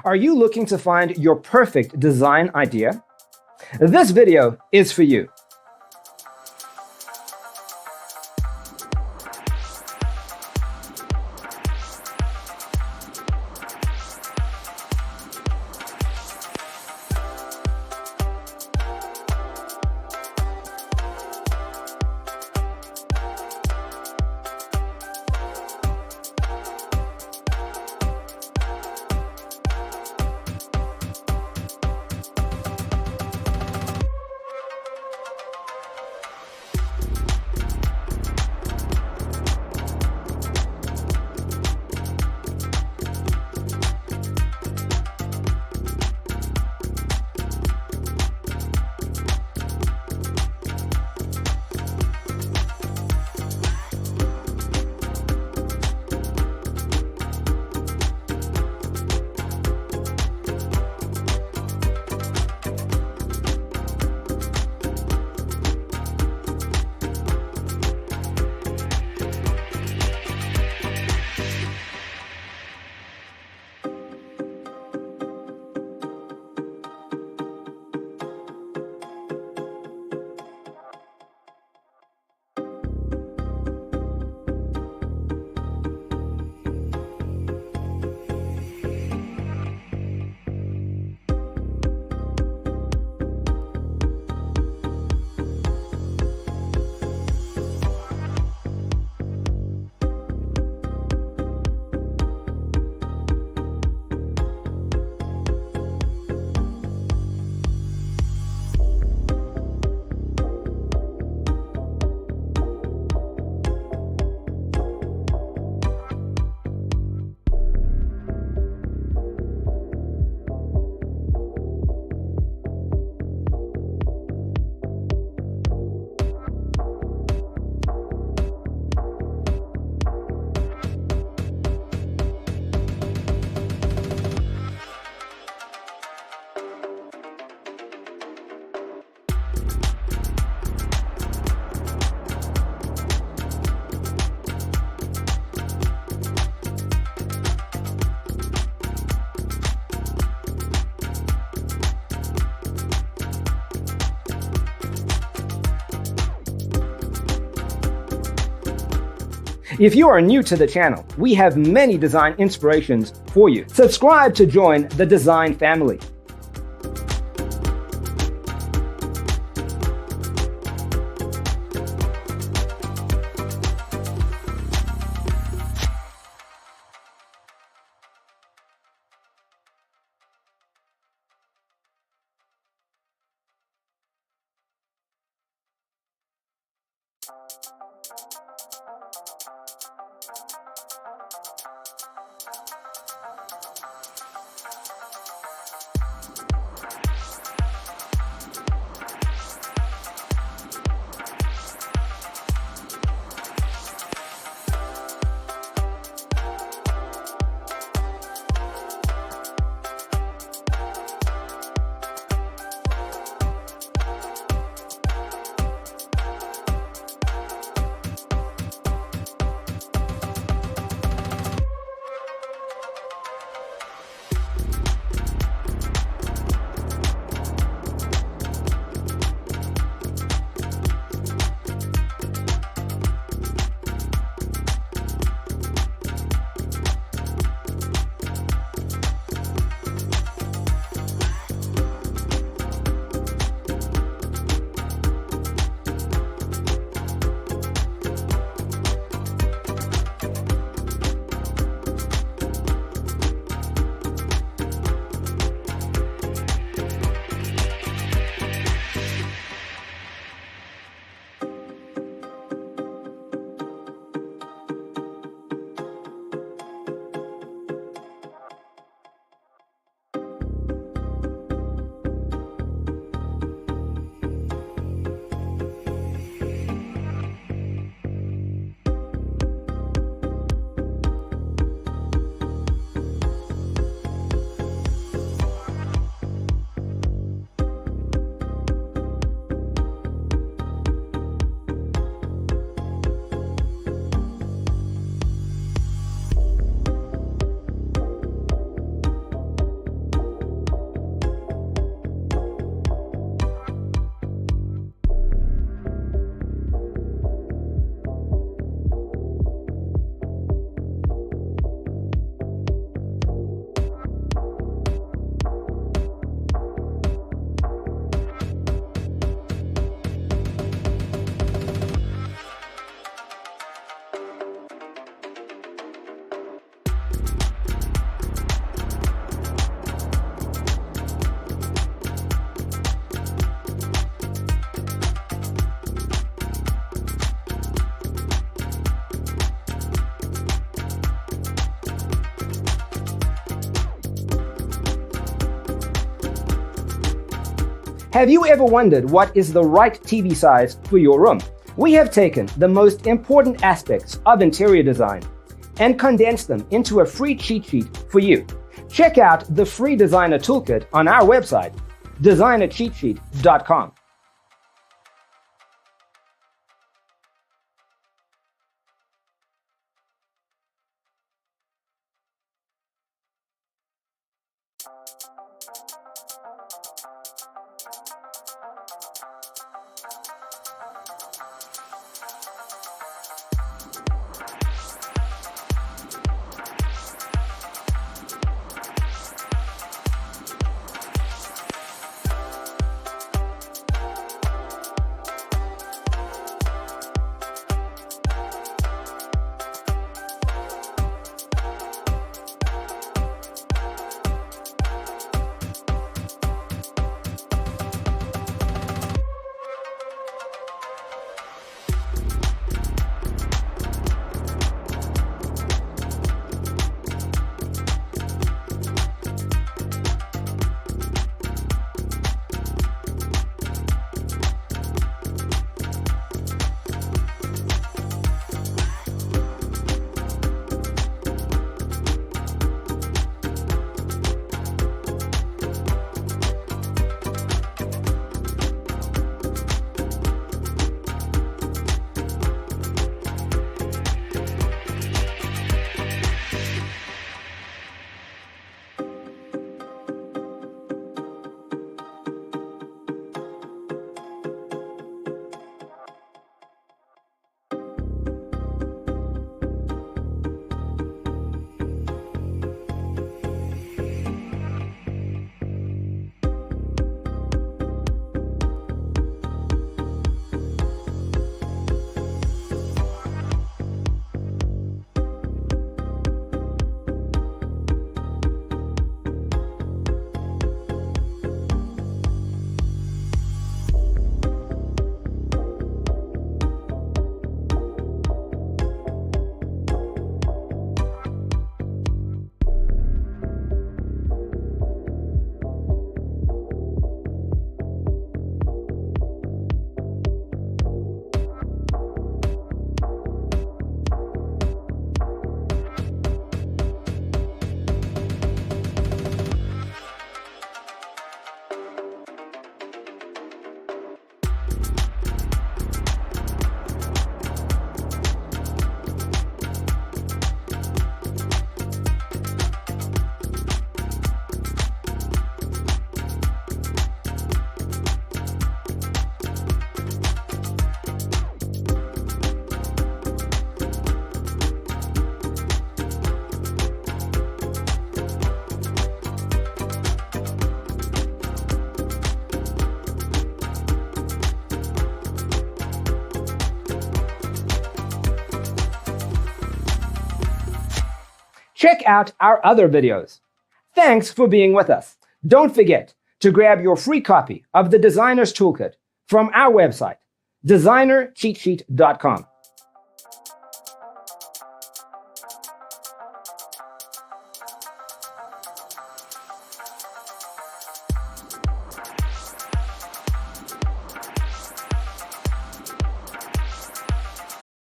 Are you looking to find your perfect design idea? This video is for you. If you are new to the channel, we have many design inspirations for you. Subscribe to join the design family. Have you ever wondered what is the right TV size for your room? We have taken the most important aspects of interior design and condensed them into a free cheat sheet for you. Check out the free designer toolkit on our website, designercheatsheet.com. Check out our other videos. Thanks for being with us. Don't forget to grab your free copy of the Designer's Toolkit from our website, designercheatsheet.com.